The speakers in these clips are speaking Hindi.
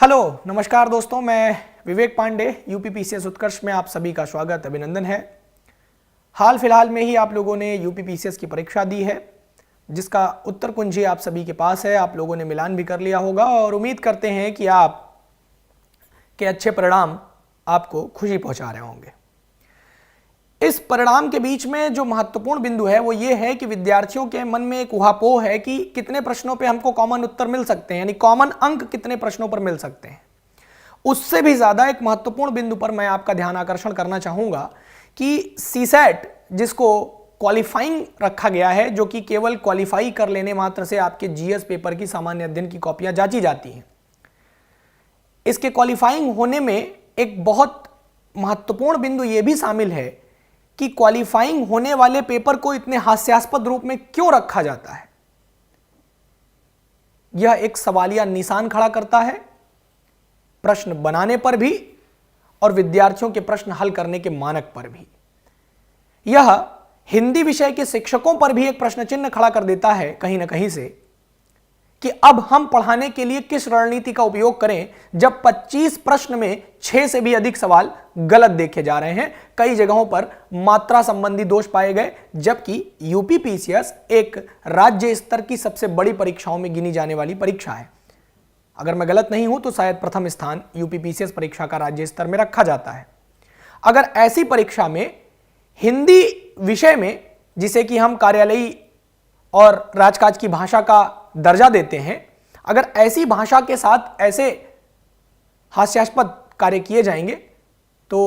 हेलो नमस्कार दोस्तों, मैं विवेक पांडे यूपी पीसीएस उत्कर्ष में आप सभी का स्वागत अभिनंदन है। हाल फिलहाल में ही आप लोगों ने यूपी पीसीएस की परीक्षा दी है, जिसका उत्तर कुंजी आप सभी के पास है। आप लोगों ने मिलान भी कर लिया होगा और उम्मीद करते हैं कि आप के अच्छे परिणाम आपको खुशी पहुंचा रहे होंगे। इस परिणाम के बीच में जो महत्वपूर्ण बिंदु है वो ये है कि विद्यार्थियों के मन में एक उहापोह है कि कितने प्रश्नों पे हमको कॉमन उत्तर मिल सकते हैं, यानी कॉमन अंक कितने प्रश्नों पर मिल सकते हैं। उससे भी ज्यादा एक महत्वपूर्ण बिंदु पर मैं आपका ध्यान आकर्षण करना चाहूंगा कि सीसैट, जिसको क्वालिफाइंग रखा गया है, जो कि केवल क्वालिफाई कर लेने मात्र से आपके जीएस पेपर की सामान्य अध्ययन की कॉपियां जांची जाती हैं। इसके क्वालिफाइंग होने में एक बहुत महत्वपूर्ण बिंदु यह भी शामिल है कि क्वालिफाइंग होने वाले पेपर को इतने हास्यास्पद रूप में क्यों रखा जाता है। यह एक सवालिया निशान खड़ा करता है प्रश्न बनाने पर भी और विद्यार्थियों के प्रश्न हल करने के मानक पर भी। यह हिंदी विषय के शिक्षकों पर भी एक प्रश्न चिन्ह खड़ा कर देता है कहीं ना कहीं से कि अब हम पढ़ाने के लिए किस रणनीति का उपयोग करें, जब 25 प्रश्न में 6 से भी अधिक सवाल गलत देखे जा रहे हैं। कई जगहों पर मात्रा संबंधी दोष पाए गए, जबकि यूपी पीसीएस एक राज्य स्तर की सबसे बड़ी परीक्षाओं में गिनी जाने वाली परीक्षा है। अगर मैं गलत नहीं हूं तो शायद प्रथम स्थान यूपी पीसीएस परीक्षा का राज्य स्तर में रखा जाता है। अगर ऐसी परीक्षा में हिंदी विषय में, जिसे कि हम कार्यालयी और राजकाज की भाषा का दर्जा देते हैं, अगर ऐसी भाषा के साथ ऐसे हास्यास्पद कार्य किए जाएंगे तो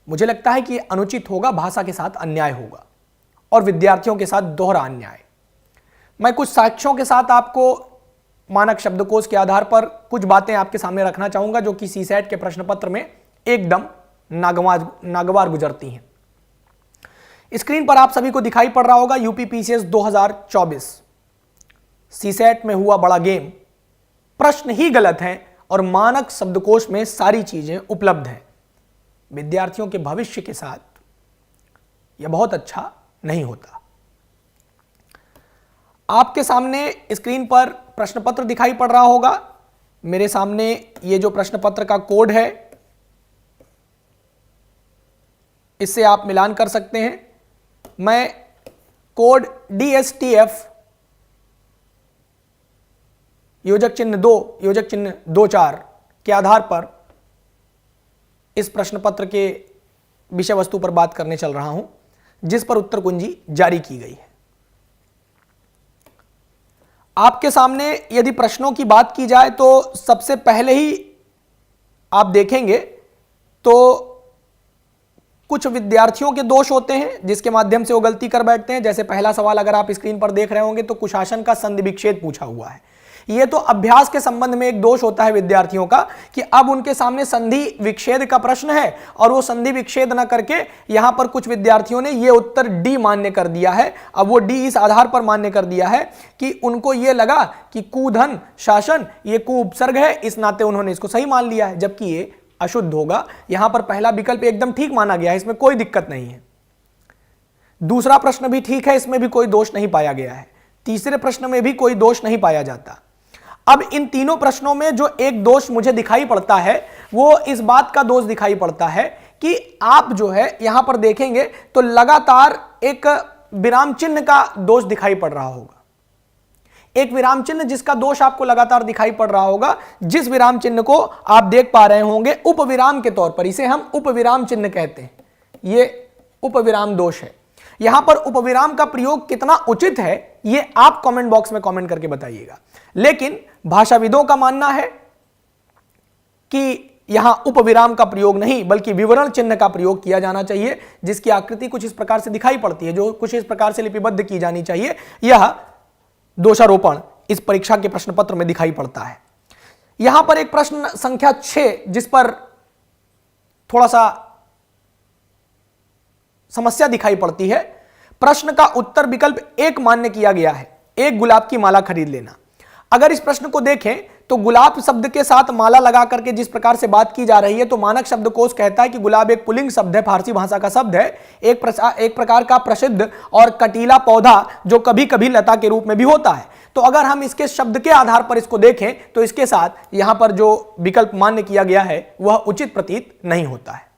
मुझे लगता है कि अनुचित होगा, भाषा के साथ अन्याय होगा और विद्यार्थियों के साथ दोहरा अन्याय। मैं कुछ साक्ष्यों के साथ आपको मानक शब्दकोश के आधार पर कुछ बातें आपके सामने रखना चाहूंगा, जो कि सीसैट के प्रश्न पत्र में एकदम नागवार गुजरती हैं। स्क्रीन पर आप सभी को दिखाई पड़ रहा होगा यूपी पीसीएस 2024 सीसैट में हुआ बड़ा गेम। प्रश्न ही गलत हैं और मानक शब्दकोश में सारी चीजें उपलब्ध हैं। विद्यार्थियों के भविष्य के साथ यह बहुत अच्छा नहीं होता। आपके सामने स्क्रीन पर प्रश्न पत्र दिखाई पड़ रहा होगा। मेरे सामने ये जो प्रश्न पत्र का कोड है, इससे आप मिलान कर सकते हैं। मैं कोड DSTF योजक चिन्ह 2 योजक चिन्ह 24 के आधार पर इस प्रश्न पत्र के विषय वस्तु पर बात करने चल रहा हूं, जिस पर उत्तर कुंजी जारी की गई है। आपके सामने यदि प्रश्नों की बात की जाए तो सबसे पहले ही आप देखेंगे तो कुछ विद्यार्थियों के दोष होते हैं, जिसके माध्यम से वो गलती कर बैठते हैं। जैसे पहला सवाल अगर आप स्क्रीन पर देख रहे होंगे तो कुशासन का संधि विच्छेद पूछा हुआ है। यह तो अभ्यास के संबंध में एक दोष होता है विद्यार्थियों का कि अब उनके सामने संधि विच्छेद का प्रश्न है और वो संधि विच्छेद न करके यहां पर कुछ विद्यार्थियों ने यह उत्तर डी मान्य कर दिया है। अब वो डी इस आधार पर मान्य कर दिया है कि उनको यह लगा कि कुधन शासन ये कु उपसर्ग है, इस नाते उन्होंने इसको सही मान लिया है, जबकि ये अशुद्ध होगा। यहां पर पहला विकल्प एकदम ठीक माना गया है, इसमें कोई दिक्कत नहीं है। दूसरा प्रश्न भी ठीक है, इसमें भी कोई दोष नहीं पाया गया है। तीसरे प्रश्न में भी कोई दोष नहीं पाया जाता। अब इन तीनों प्रश्नों में जो एक दोष मुझे दिखाई पड़ता है वो इस बात का दोष दिखाई पड़ता है कि आप जो है यहां पर देखेंगे तो लगातार एक विराम चिन्ह का दोष दिखाई पड़ रहा होगा। एक विराम चिन्ह जिसका दोष आपको लगातार दिखाई पड़ रहा होगा, जिस विराम चिन्ह को आप देख पा रहे होंगे उपविराम के तौर पर, इसे हम उपविराम चिन्ह कहते हैं। यह उपविराम दोष है। यहां पर उपविराम का प्रयोग कितना उचित है यह आप कमेंट बॉक्स में कमेंट करके बताइएगा। लेकिन भाषाविदों का मानना है कि यहां उपविराम का प्रयोग नहीं बल्कि विवरण चिन्ह का प्रयोग किया जाना चाहिए, जिसकी आकृति कुछ इस प्रकार से दिखाई पड़ती है, जो कुछ इस प्रकार से लिपिबद्ध की जानी चाहिए। यह दोषारोपण इस परीक्षा के प्रश्न पत्र में दिखाई पड़ता है। यहां पर एक प्रश्न संख्या 6 जिस पर थोड़ा सा समस्या दिखाई पड़ती है। प्रश्न का उत्तर विकल्प 1 मान्य किया गया है, एक गुलाब की माला खरीद लेना। अगर इस प्रश्न को देखें तो गुलाब शब्द के साथ माला लगा करके जिस प्रकार से बात की जा रही है, तो मानक शब्दकोश कहता है कि गुलाब एक पुल्लिंग शब्द है, फारसी भाषा का शब्द है, एक प्रकार का प्रसिद्ध और कटीला पौधा जो कभी कभी लता के रूप में भी होता है। तो अगर हम इसके शब्द के आधार पर इसको देखें तो इसके साथ यहां पर जो विकल्प मान्य किया गया है वह उचित प्रतीत नहीं होता है।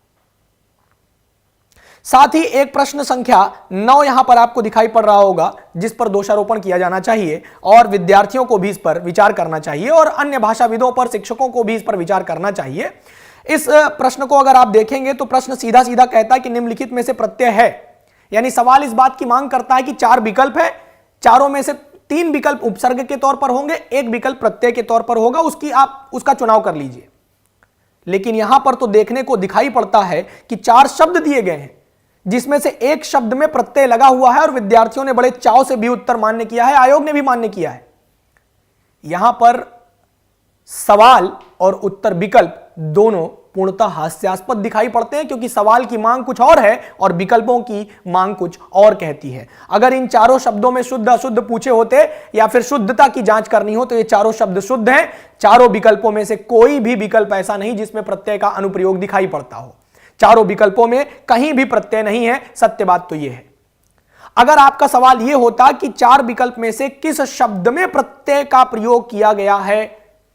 साथ ही एक प्रश्न संख्या 9 यहां पर आपको दिखाई पड़ रहा होगा, जिस पर दोषारोपण किया जाना चाहिए और विद्यार्थियों को भी इस पर विचार करना चाहिए और अन्य भाषाविदों पर, शिक्षकों को भी इस पर विचार करना चाहिए। इस प्रश्न को अगर आप देखेंगे तो प्रश्न सीधा सीधा कहता है कि निम्नलिखित में से प्रत्यय है, यानी सवाल इस बात की मांग करता है कि 4 विकल्प है, चारों में से 3 विकल्प उपसर्ग के तौर पर होंगे, 1 विकल्प प्रत्यय के तौर पर होगा, आप उसका चुनाव कर लीजिए। लेकिन यहां पर तो देखने को दिखाई पड़ता है कि 4 शब्द दिए गए हैं, जिसमें से एक शब्द में प्रत्यय लगा हुआ है और विद्यार्थियों ने बड़े चाव से भी उत्तर मान्य किया है, आयोग ने भी मान्य किया है। यहां पर सवाल और उत्तर विकल्प दोनों पूर्णतः हास्यास्पद दिखाई पड़ते हैं, क्योंकि सवाल की मांग कुछ और है और विकल्पों की मांग कुछ और कहती है। अगर इन चारों शब्दों में शुद्ध अशुद्ध पूछे होते या फिर शुद्धता की जांच करनी हो तो ये चारों शब्द शुद्ध हैं। चारों विकल्पों में से कोई भी विकल्प ऐसा नहीं जिसमें प्रत्यय का अनुप्रयोग दिखाई पड़ता हो। चारों विकल्पों में कहीं भी प्रत्यय नहीं है, सत्य बात तो यह है। अगर आपका सवाल यह होता कि 4 विकल्प में से किस शब्द में प्रत्यय का प्रयोग किया गया है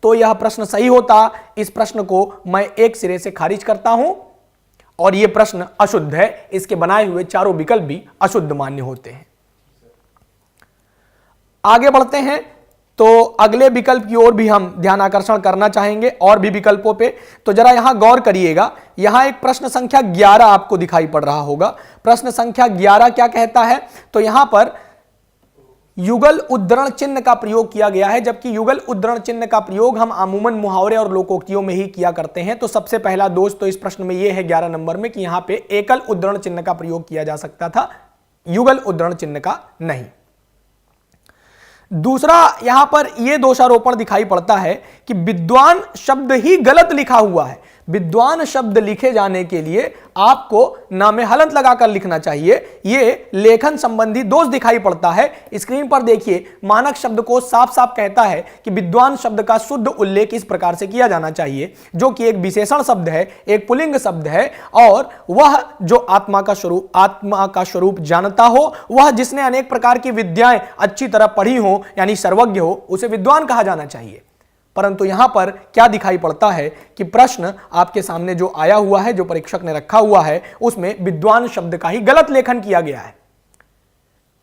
तो यह प्रश्न सही होता। इस प्रश्न को मैं एक सिरे से खारिज करता हूं और यह प्रश्न अशुद्ध है, इसके बनाए हुए चारों विकल्प भी अशुद्ध मान्य होते हैं। आगे बढ़ते हैं तो अगले विकल्प की ओर भी हम ध्यान आकर्षण करना चाहेंगे और भी विकल्पों पे। तो जरा यहां गौर करिएगा, यहां एक प्रश्न संख्या 11 आपको दिखाई पड़ रहा होगा। प्रश्न संख्या 11 क्या कहता है, तो यहां पर युगल उद्धरण चिन्ह का प्रयोग किया गया है, जबकि युगल उद्धरण चिन्ह का प्रयोग हम अमूमन मुहावरे और लोकोक्तियों में ही किया करते हैं। तो सबसे पहला दोष तो इस प्रश्न में यह है 11 नंबर में कि यहां पे एकल उद्धरण चिन्ह का प्रयोग किया जा सकता था, युगल उद्धरण चिन्ह का नहीं। दूसरा, यहां पर यह दोषारोपण दिखाई पड़ता है कि विद्वान शब्द ही गलत लिखा हुआ है। विद्वान शब्द लिखे जाने के लिए आपको नामे हलंत लगाकर लिखना चाहिए। यह लेखन संबंधी दोष दिखाई पड़ता है। स्क्रीन पर देखिए, मानक शब्द को साफ साफ कहता है कि विद्वान शब्द का शुद्ध उल्लेख इस प्रकार से किया जाना चाहिए, जो कि एक विशेषण शब्द है, एक पुल्लिंग शब्द है, और वह जो आत्मा का स्वरूप जानता हो, वह जिसने अनेक प्रकार की विद्याएं अच्छी तरह पढ़ी हो, यानी सर्वज्ञ हो, उसे विद्वान कहा जाना चाहिए। परंतु यहां पर क्या दिखाई पड़ता है कि प्रश्न आपके सामने जो आया हुआ है, जो परीक्षक ने रखा हुआ है, उसमें विद्वान शब्द का ही गलत लेखन किया गया है।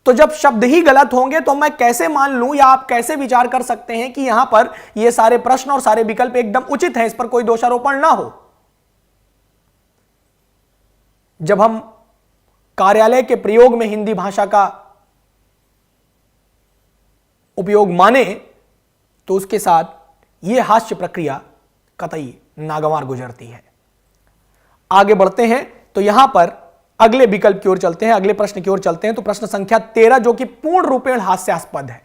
तो जब शब्द ही गलत होंगे तो मैं कैसे मान लूं या आप कैसे विचार कर सकते हैं कि यहां पर ये सारे प्रश्न और सारे विकल्प एकदम उचित हैं, इस पर कोई दोषारोपण ना हो। जब हम कार्यालय के प्रयोग में हिंदी भाषा का उपयोग माने तो उसके साथ यह हास्य प्रक्रिया कतई नागवार गुजरती है। आगे बढ़ते हैं तो यहां पर अगले विकल्प की ओर चलते हैं, अगले प्रश्न की ओर चलते हैं। तो प्रश्न संख्या 13 जो कि पूर्ण रूपेण हास्यास्पद है।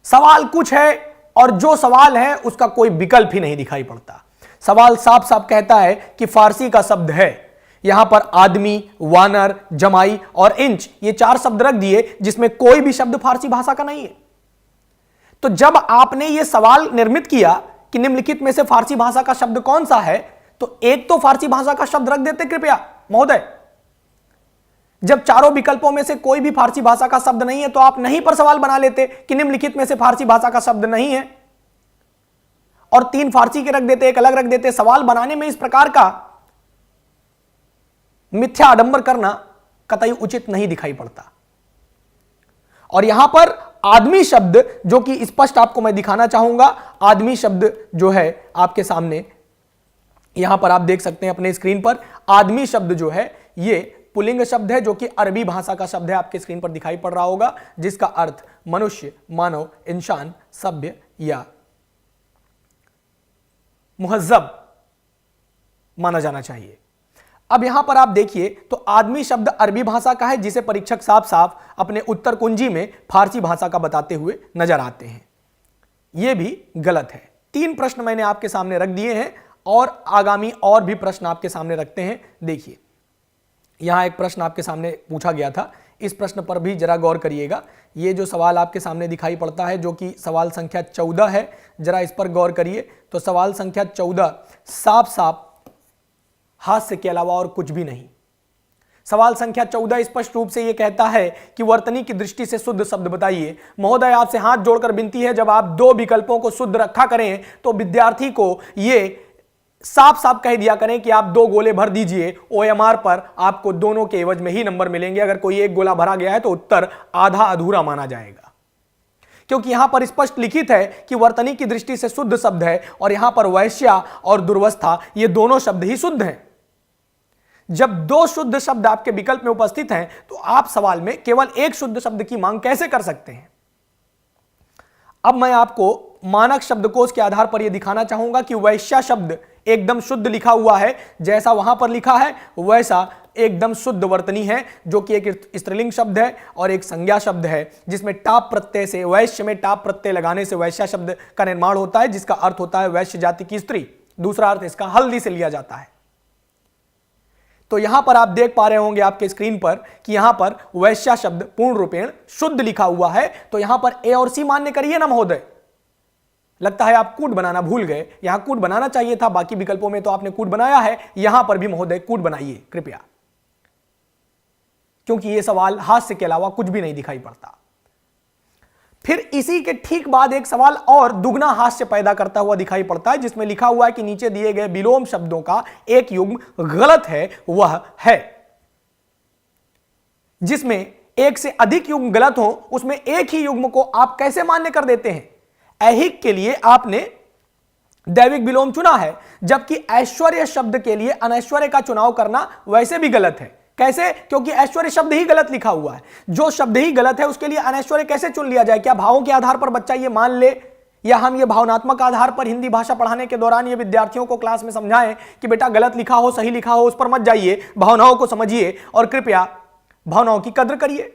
सवाल कुछ है और जो सवाल है उसका कोई विकल्प ही नहीं दिखाई पड़ता। सवाल साफ साफ कहता है कि फारसी का शब्द है। यहां पर आदमी, वानर, जमाई और इंच, ये 4 शब्द रख दिए जिसमें कोई भी शब्द फारसी भाषा का नहीं है। तो जब आपने यह सवाल निर्मित किया कि निम्नलिखित में से फारसी भाषा का शब्द कौन सा है, तो एक तो फारसी भाषा का शब्द रख देते कृपया महोदय। जब चारों विकल्पों में से कोई भी फारसी भाषा का शब्द नहीं है तो आप नहीं पर सवाल बना लेते कि निम्नलिखित में से फारसी भाषा का शब्द नहीं है, और 3 फारसी के रख देते, एक अलग रख देते। सवाल बनाने में इस प्रकार का मिथ्या आडंबर करना कतई उचित नहीं दिखाई पड़ता। और यहां पर आदमी शब्द, जो कि स्पष्ट आपको मैं दिखाना चाहूंगा, आदमी शब्द जो है आपके सामने यहां पर आप देख सकते हैं अपने स्क्रीन पर। आदमी शब्द जो है ये पुल्लिंग शब्द है, जो कि अरबी भाषा का शब्द है, आपके स्क्रीन पर दिखाई पड़ रहा होगा, जिसका अर्थ मनुष्य, मानव, इंसान, सभ्य या मुहज्जब माना जाना चाहिए। अब यहां पर आप देखिए तो आदमी शब्द अरबी भाषा का है, जिसे परीक्षक साफ साफ अपने उत्तर कुंजी में फारसी भाषा का बताते हुए नजर आते हैं। यह भी गलत है। 3 प्रश्न मैंने आपके सामने रख दिए हैं और आगामी और भी प्रश्न आपके सामने रखते हैं। देखिए, यहां एक प्रश्न आपके सामने पूछा गया था, इस प्रश्न पर भी जरा गौर करिएगा। यह जो सवाल आपके सामने दिखाई पड़ता है, जो कि सवाल संख्या 14 है, जरा इस पर गौर करिए। तो सवाल संख्या 14 साफ साफ हास्य के अलावा और कुछ भी नहीं। सवाल संख्या 14 स्पष्ट रूप से यह कहता है कि वर्तनी की दृष्टि से शुद्ध शब्द बताइए। महोदय आपसे हाथ जोड़कर विनती है, जब आप दो विकल्पों को शुद्ध रखा करें तो विद्यार्थी को यह साफ साफ कह दिया करें कि आप 2 गोले भर दीजिए, ओएमआर पर आपको दोनों के एवज में ही नंबर मिलेंगे। अगर कोई एक गोला भरा गया है तो उत्तर आधा अधूरा माना जाएगा, क्योंकि यहां पर स्पष्ट लिखित है कि वर्तनी की दृष्टि से शुद्ध शब्द है और यहां पर वैश्या और दुर्वस्था ये दोनों शब्द ही शुद्ध हैं। जब 2 शुद्ध शब्द आपके विकल्प में उपस्थित हैं तो आप सवाल में केवल एक शुद्ध शब्द की मांग कैसे कर सकते हैं? अब मैं आपको मानक शब्दकोश के आधार पर यह दिखाना चाहूंगा कि वैश्या शब्द एकदम शुद्ध लिखा हुआ है, जैसा वहां पर लिखा है वैसा एकदम शुद्ध वर्तनी है, जो कि एक स्त्रीलिंग शब्द है और एक संज्ञा शब्द है, जिसमें टाप प्रत्यय से, वैश्य में टाप प्रत्यय लगाने से वैश्या शब्द का निर्माण होता है, जिसका अर्थ होता है वैश्य जाति की स्त्री। दूसरा अर्थ इसका हल्दी से लिया जाता है। तो यहां पर आप देख पा रहे होंगे आपके स्क्रीन पर कि यहां पर वैश्या शब्द पूर्ण रूपेण शुद्ध लिखा हुआ है। तो यहां पर ए और सी मान्य करिए ना महोदय। लगता है आप कूट बनाना भूल गए, यहां कूट बनाना चाहिए था, बाकी विकल्पों में तो आपने कूट बनाया है, यहां पर भी महोदय कूट बनाइए कृपया, क्योंकि यह सवाल हास्य के अलावा कुछ भी नहीं दिखाई पड़ता। फिर इसी के ठीक बाद एक सवाल और दुगना हास्य पैदा करता हुआ दिखाई पड़ता है, जिसमें लिखा हुआ है कि नीचे दिए गए विलोम शब्दों का एक युग्म गलत है, वह है। जिसमें एक से अधिक युग्म गलत हो, उसमें एक ही युग्म को आप कैसे मान्य कर देते हैं? ऐहिक के लिए आपने दैविक विलोम चुना है, जबकि ऐश्वर्य शब्द के लिए अनैश्वर्य का चुनाव करना वैसे भी गलत है। कैसे? क्योंकि ऐश्वर्य शब्द ही गलत लिखा हुआ है। जो शब्द ही गलत है उसके लिए अनैश्वर्य कैसे चुन लिया जाए? क्या भावों के आधार पर बच्चा ये मान ले, या हम ये भावनात्मक आधार पर हिंदी भाषा पढ़ाने के दौरान ये विद्यार्थियों को क्लास में समझाएं कि बेटा गलत लिखा हो सही लिखा हो उस पर मत जाइए, भावनाओं को समझिए और कृपया भावनाओं की कद्र करिए।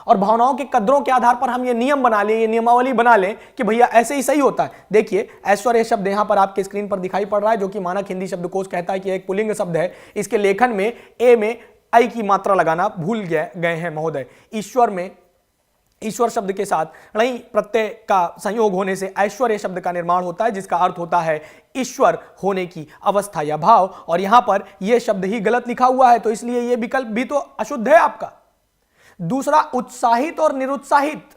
और भावनाओं के कदरों के आधार पर हम ये नियम बना लें, ये नियमावली बना लें कि भैया ऐसे ही सही होता है। देखिए ऐश्वर्य शब्द यहां पर आपके स्क्रीन पर दिखाई पड़ रहा है, जो कि मानक हिंदी शब्दकोश कहता है कि एक पुल्लिंग शब्द है। इसके लेखन में ए में आई की मात्रा लगाना भूल गए हैं महोदय। ईश्वर में ईश्वर शब्द के साथ णई प्रत्यय का संयोग होने से ऐश्वर्य शब्द का निर्माण होता है, जिसका अर्थ होता है ईश्वर होने की अवस्था या भाव। और यहां पर यह शब्द ही गलत लिखा हुआ है, तो इसलिए यह विकल्प भी तो अशुद्ध है आपका। दूसरा उत्साहित और निरुत्साहित,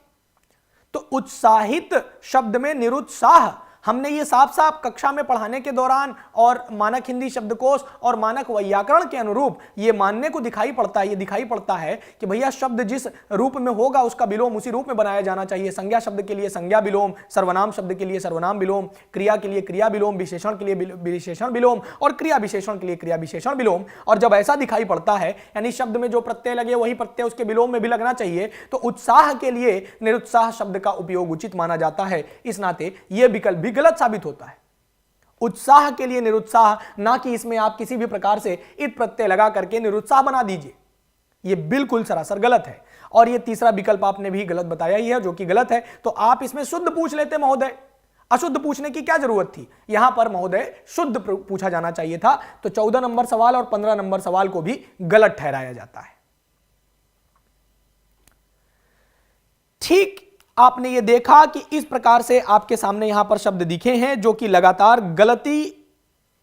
तो उत्साहित शब्द में निरुत्साह, हमने ये साफ साफ कक्षा में पढ़ाने के दौरान और मानक हिंदी शब्दकोश और मानक वैयाकरण के अनुरूप ये मानने को दिखाई पड़ता है, ये दिखाई पड़ता है कि भैया शब्द जिस रूप में होगा उसका विलोम उसी रूप में बनाया जाना चाहिए। संज्ञा शब्द के लिए संज्ञा विलोम, सर्वनाम शब्द के लिए सर्वनाम विलोम, क्रिया के लिए क्रिया विलोम, विशेषण के लिए विशेषण विलोम और क्रिया विशेषण के लिए क्रिया विशेषण विलोम। और जब ऐसा दिखाई पड़ता है, यानी शब्द में जो प्रत्यय लगे वही प्रत्यय उसके विलोम में भी लगना चाहिए, तो उत्साह के लिए निरुत्साह शब्द का उपयोग उचित माना जाता है। इस नाते यह विकल्प भी गलत साबित होता है। उत्साह के लिए निरुत्साह, ना कि इसमें आप किसी भी प्रकार से इत प्रत्यय लगा करके निरुत्साह बना दीजिए, यह बिल्कुल सरासर गलत है। और यह तीसरा विकल्प आपने भी गलत बताया ही है, जो कि गलत है। तो आप इसमें शुद्ध पूछ लेते महोदय, अशुद्ध पूछने की क्या जरूरत थी? यहां पर महोदय शुद्ध पूछा जाना चाहिए था। तो 14 नंबर सवाल और 15 नंबर सवाल को भी गलत ठहराया जाता है। ठीक आपने ये देखा कि इस प्रकार से आपके सामने यहां पर शब्द दिखे हैं जो कि लगातार गलती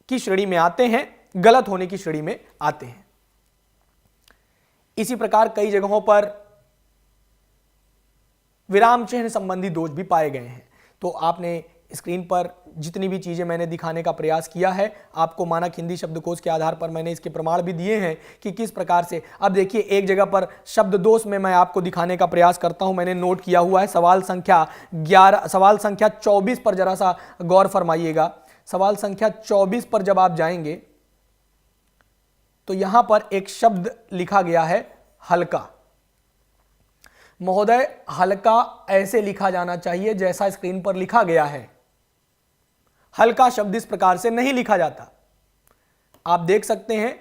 की श्रेणी में आते हैं, गलत होने की श्रेणी में आते हैं। इसी प्रकार कई जगहों पर विराम चिन्ह संबंधी दोष भी पाए गए हैं। तो आपने स्क्रीन पर जितनी भी चीजें मैंने दिखाने का प्रयास किया है, आपको मानक हिंदी शब्दकोश के आधार पर मैंने इसके प्रमाण भी दिए हैं कि किस प्रकार से। अब देखिए एक जगह पर शब्द दोष में मैं आपको दिखाने का प्रयास करता हूं, मैंने नोट किया हुआ है सवाल संख्या 24 पर जरा सा गौर फरमाइएगा। सवाल संख्या 24 पर जब आप जाएंगे तो यहां पर एक शब्द लिखा गया है हल्का। महोदय हल्का ऐसे लिखा जाना चाहिए जैसा स्क्रीन पर लिखा गया है। हल्का शब्द इस प्रकार से नहीं लिखा जाता। आप देख सकते हैं,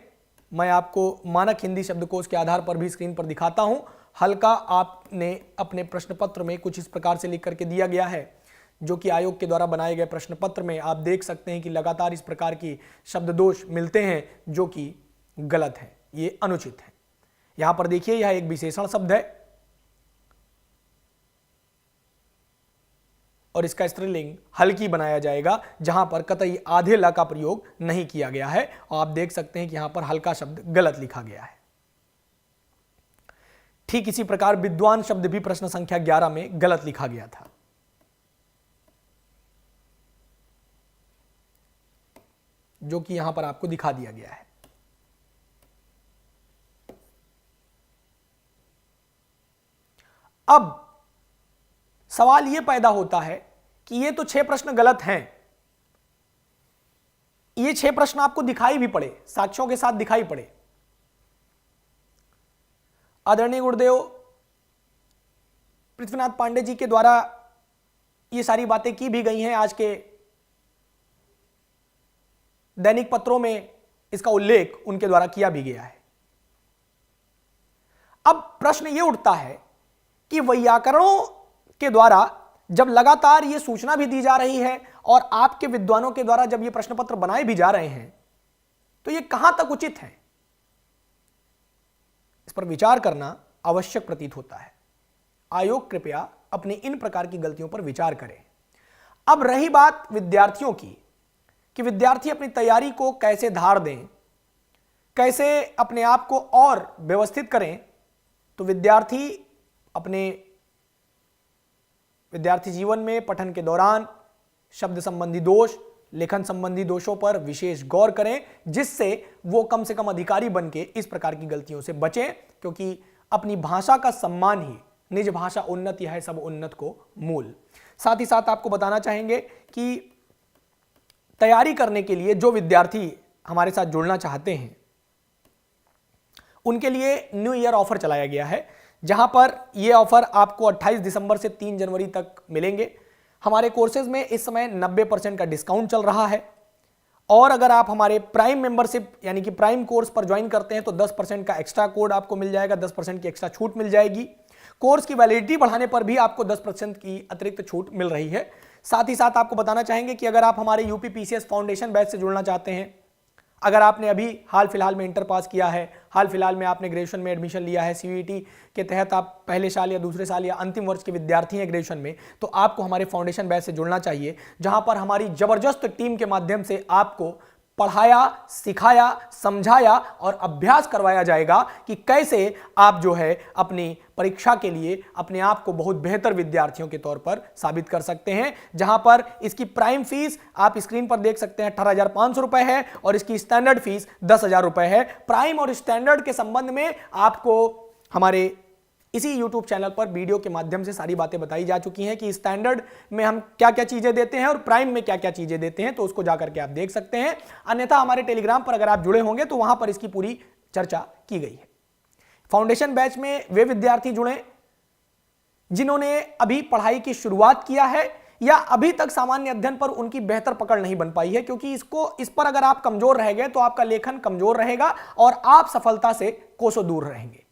मैं आपको मानक हिंदी शब्दकोश के आधार पर भी स्क्रीन पर दिखाता हूं। हल्का आपने अपने प्रश्न पत्र में कुछ इस प्रकार से लिख करके दिया गया है, जो कि आयोग के द्वारा बनाए गए प्रश्न पत्र में आप देख सकते हैं कि लगातार इस प्रकार की शब्द दोष मिलते हैं जो कि गलत है, ये अनुचित है। यहां पर देखिए यह एक विशेषण शब्द है और इसका स्त्रीलिंग हल्की बनाया जाएगा, जहां पर कतई आधे ला का प्रयोग नहीं किया गया है। और आप देख सकते हैं कि यहां पर हल्का शब्द गलत लिखा गया है। ठीक इसी प्रकार विद्वान शब्द भी प्रश्न संख्या 11 में गलत लिखा गया था। जो कि यहां पर आपको दिखा दिया गया है। अब सवाल यह पैदा होता है कि ये तो 6 प्रश्न गलत हैं, ये 6 प्रश्न आपको दिखाई भी पड़े, साक्ष्यों के साथ दिखाई पड़े। आदरणीय गुरुदेव पृथ्वीनाथ पांडे जी के द्वारा ये सारी बातें की भी गई हैं, आज के दैनिक पत्रों में इसका उल्लेख उनके द्वारा किया भी गया है। अब प्रश्न यह उठता है कि वैयाकरणों के द्वारा जब लगातार यह सूचना भी दी जा रही है और आपके विद्वानों के द्वारा जब यह प्रश्न पत्र बनाए भी जा रहे हैं, तो यह कहां तक उचित है, इस पर विचार करना आवश्यक प्रतीत होता है। आयोग कृपया अपनी इन प्रकार की गलतियों पर विचार करें। अब रही बात विद्यार्थियों की कि विद्यार्थी अपनी तैयारी को कैसे धार दें, कैसे अपने आप को और व्यवस्थित करें, तो विद्यार्थी अपने विद्यार्थी जीवन में पठन के दौरान शब्द संबंधी दोष, लेखन संबंधी दोषों पर विशेष गौर करें, जिससे वो कम से कम अधिकारी बन के इस प्रकार की गलतियों से बचें, क्योंकि अपनी भाषा का सम्मान ही निज भाषा उन्नत है सब उन्नत को मूल। साथ ही साथ आपको बताना चाहेंगे कि तैयारी करने के लिए जो विद्यार्थी हमारे साथ जुड़ना चाहते हैं उनके लिए न्यू ईयर ऑफर चलाया गया है, जहां पर यह ऑफर आपको 28 दिसंबर से 3 जनवरी तक मिलेंगे। हमारे कोर्सेज में इस समय 90% का डिस्काउंट चल रहा है, और अगर आप हमारे प्राइम मेंबरशिप यानी कि प्राइम कोर्स पर ज्वाइन करते हैं तो 10% का एक्स्ट्रा कोड आपको मिल जाएगा, 10% की एक्स्ट्रा छूट मिल जाएगी। कोर्स की वैलिडिटी बढ़ाने पर भी आपको 10% की अतिरिक्त छूट मिल रही है। साथ ही साथ आपको बताना चाहेंगे कि अगर आप हमारे यूपी पीसीएस फाउंडेशन बैच से जुड़ना चाहते हैं, अगर आपने अभी हाल फिलहाल में इंटर पास किया है, हाल फिलहाल में आपने ग्रेजुएशन में एडमिशन लिया है, सीयूईटी के तहत आप पहले साल या दूसरे साल या अंतिम वर्ष के विद्यार्थी हैं ग्रेजुएशन में, तो आपको हमारे फाउंडेशन बैच से जुड़ना चाहिए, जहां पर हमारी जबरदस्त टीम के माध्यम से आपको पढ़ाया, सिखाया, समझाया और अभ्यास करवाया जाएगा कि कैसे आप जो है अपनी परीक्षा के लिए अपने आप को बहुत बेहतर विद्यार्थियों के तौर पर साबित कर सकते हैं। जहां पर इसकी प्राइम फीस आप स्क्रीन पर देख सकते हैं 18,500 रुपए है, और इसकी स्टैंडर्ड फीस 10,000 रुपए है। प्राइम और स्टैंडर्ड के संबंध में आपको हमारे इसी YouTube चैनल पर वीडियो के माध्यम से सारी बातें बताई जा चुकी हैं कि स्टैंडर्ड में हम क्या क्या चीजें देते हैं और प्राइम में क्या क्या चीजें देते हैं, तो उसको जाकर के आप देख सकते हैं। अन्यथा हमारे टेलीग्राम पर अगर आप जुड़े होंगे तो वहां पर इसकी पूरी चर्चा की गई है। फाउंडेशन बैच में वे विद्यार्थी जुड़े जिन्होंने अभी पढ़ाई की शुरुआत किया है या अभी तक सामान्य अध्ययन पर उनकी बेहतर पकड़ नहीं बन पाई है, क्योंकि इस पर अगर आप कमजोर रह गए तो आपका लेखन कमजोर रहेगा और आप सफलता से कोसों दूर रहेंगे।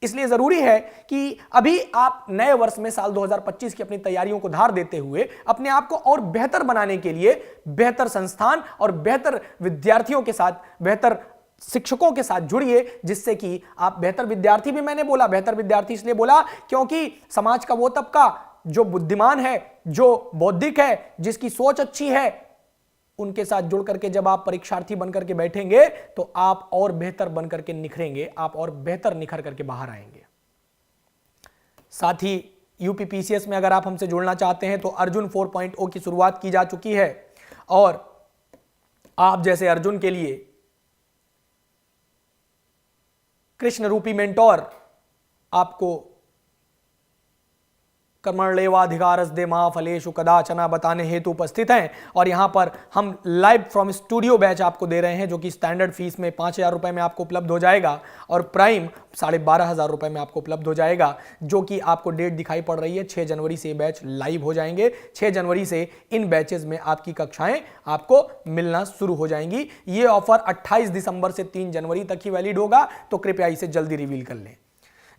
इसलिए जरूरी है कि अभी आप नए वर्ष में साल 2025 की अपनी तैयारियों को धार देते हुए अपने आप को और बेहतर बनाने के लिए बेहतर संस्थान और बेहतर विद्यार्थियों के साथ, बेहतर शिक्षकों के साथ जुड़िए, जिससे कि आप बेहतर विद्यार्थी भी, मैंने बोला बेहतर विद्यार्थी इसलिए बोला क्योंकि समाज का वो तबका जो बुद्धिमान है, जो बौद्धिक है, जिसकी सोच अच्छी है, उनके साथ जुड़ करके जब आप परीक्षार्थी बनकर के बैठेंगे तो आप और बेहतर बनकर के निखरेंगे, आप और बेहतर निखर करके बाहर आएंगे। साथ ही यूपी पीसीएस में अगर आप हमसे जुड़ना चाहते हैं तो अर्जुन 4.0 की शुरुआत की जा चुकी है, और आप जैसे अर्जुन के लिए कृष्ण रूपी मेंटोर आपको कर्मण्येवाधिकारस्ते मा फलेषु कदाचन बताने हेतु उपस्थित हैं। और यहां पर हम लाइव फ्रॉम स्टूडियो बैच आपको दे रहे हैं, जो कि स्टैंडर्ड फीस में 5,000 रुपए में आपको उपलब्ध हो जाएगा और प्राइम 12,500 रुपए में आपको उपलब्ध हो जाएगा, जो कि आपको डेट दिखाई पड़ रही है 6 जनवरी से बैच लाइव हो जाएंगे। 6 जनवरी से इन बैचेज में आपकी कक्षाएं आपको मिलना शुरू हो जाएंगी। ये ऑफर 28 दिसंबर से 3 जनवरी तक ही वैलिड होगा, तो कृपया इसे जल्दी रिवील कर लें।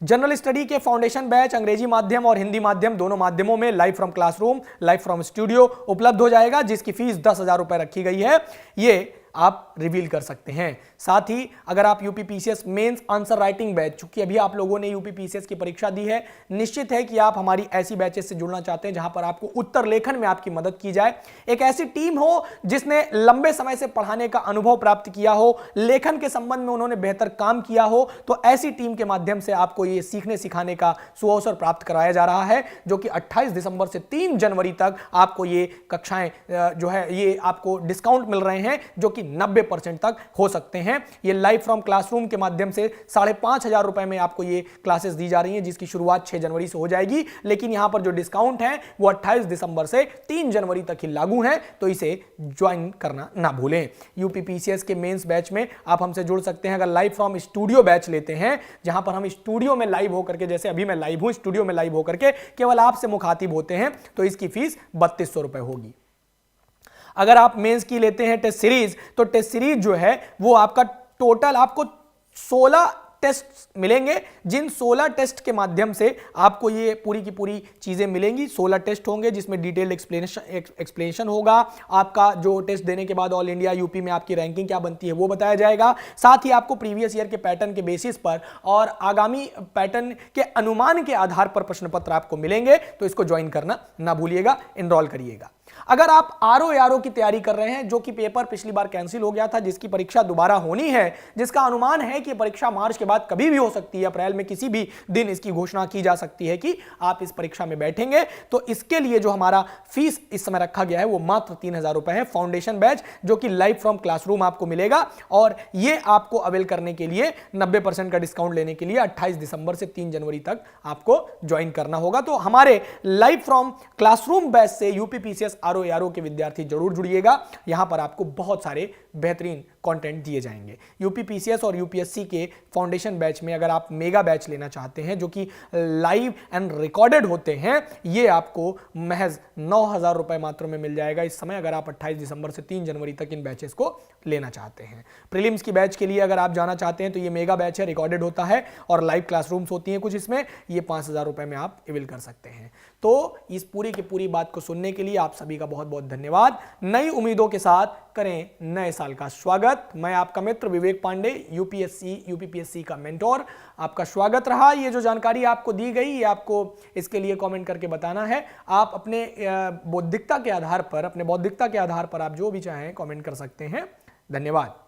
जनरल स्टडी के फाउंडेशन बैच अंग्रेजी माध्यम और हिंदी माध्यम दोनों माध्यमों में live from classroom, live from studio उपलब्ध हो जाएगा, जिसकी फीस 10,000 रुपए रखी गई है। ये आप रिवील कर सकते हैं। साथ ही अगर आप UPPCS mains answer writing batch, चूंकि अभी आप लोगों ने यूपीपीसीएस की परीक्षा दी है, निश्चित है कि आप हमारी ऐसी बैचेस से जुड़ना चाहते हैं जहां पर आपको उत्तर लेखन में आपकी मदद की जाए। एक ऐसी टीम हो जिसने लंबे समय से पढ़ाने का अनुभव प्राप्त किया हो, लेखन के संबंध में उन्होंने बेहतर काम किया हो, तो ऐसी टीम के माध्यम से आपको ये सीखने सिखाने का सुअवसर प्राप्त कराया जा रहा है, जो कि 28 दिसंबर से 3 जनवरी तक आपको ये कक्षाएं जो है ये आपको डिस्काउंट मिल रहे हैं, जो कि 90% तक हो सकते हैं। ये लाइव फ्रॉम क्लासरूम के माध्यम से 5,500 रुपए में आपको ये क्लासेस दी जा रही हैं, जिसकी शुरुआत 6 जनवरी से हो जाएगी। लेकिन यहां पर जो डिस्काउंट है वो 28 दिसंबर से 3 जनवरी तक ही लागू है, तो इसे ज्वाइन करना ना भूलें। यूपीपीसीएस के मेंस बैच में आप हमसे जुड़ सकते हैं अगर लाइव फ्रॉम स्टूडियो बैच लेते हैं, जहां पर हम स्टूडियो में लाइव होकर के, जैसे अभी मैं लाइव हूं, स्टूडियो में लाइव होकर के केवल आपसे मुखातिब होते हैं, तो इसकी फीस 3200 रुपए होगी। अगर आप मेंस की लेते हैं टेस्ट सीरीज, तो टेस्ट सीरीज जो है वो आपका टोटल आपको 16 टेस्ट मिलेंगे, जिन 16 टेस्ट के माध्यम से आपको ये पूरी की पूरी चीजें मिलेंगी। 16 टेस्ट होंगे जिसमें डिटेल्ड एक्सप्लेनेशन होगा, आपका जो टेस्ट देने के बाद ऑल इंडिया यूपी में आपकी रैंकिंग क्या बनती है वो बताया जाएगा। साथ ही आपको प्रीवियस ईयर के पैटर्न के बेसिस पर और आगामी पैटर्न के अनुमान के आधार पर प्रश्न पत्र आपको मिलेंगे, तो इसको ज्वाइन करना ना भूलिएगा, एनरोल करिएगा। अगर आप आरओ की तैयारी कर रहे हैं, जो कि पेपर पिछली बार कैंसिल हो गया था, जिसकी परीक्षा दोबारा होनी है, जिसका अनुमान है कि परीक्षा मार्च के बाद कभी भी हो सकती है, अप्रैल में किसी भी दिन इसकी घोषणा की जा सकती है कि आप इस परीक्षा में बैठेंगे, तो इसके लिए जो हमारा फीस इस समय रखा गया है वो मात्र 3,000 रुपए है। फाउंडेशन बैच जो कि लाइव फ्रॉम क्लासरूम आपको मिलेगा, और ये आपको अवेल करने के लिए 90% का डिस्काउंट लेने के लिए 28 दिसंबर से 3 जनवरी तक आपको ज्वाइन करना होगा। तो हमारे लाइव फ्रॉम क्लासरूम बैच से यूपीपीसीएस आरओ के विद्यार्थी जरूर जुड़िएगा। यहां पर आपको बहुत सारे बेहतरीन कंटेंट दिए जाएंगे। यूपीपीसीएस और यूपीएससी के फाउंडेशन बैच में अगर आप मेगा बैच लेना चाहते हैं, जो कि लाइव एंड रिकॉर्डेड होते हैं, ये आपको महज 9,000 रुपए मात्र में मिल जाएगा इस समय, अगर आप 28 दिसंबर से 3 जनवरी तक इन बैचेस को लेना चाहते हैं। प्रीलिम्स की बैच के लिए अगर आप जाना चाहते हैं तो ये मेगा बैच है, रिकॉर्डेड होता है और लाइव क्लासरूम्स होती हैं कुछ इसमें, ये 5,000 रुपए में आप अवेल कर सकते हैं। तो इस पूरी की पूरी बात को सुनने के लिए आप सभी का बहुत बहुत धन्यवाद। नई उम्मीदों के साथ करें नए साल का स्वागत। मैं आपका मित्र विवेक पांडे, यूपीपीएससी का मेंटोर, आपका स्वागत रहा। ये जो जानकारी आपको दी गई, ये आपको इसके लिए कमेंट करके बताना है। आप अपने बौद्धिकता के आधार पर, आप जो भी चाहें कमेंट कर सकते हैं। धन्यवाद।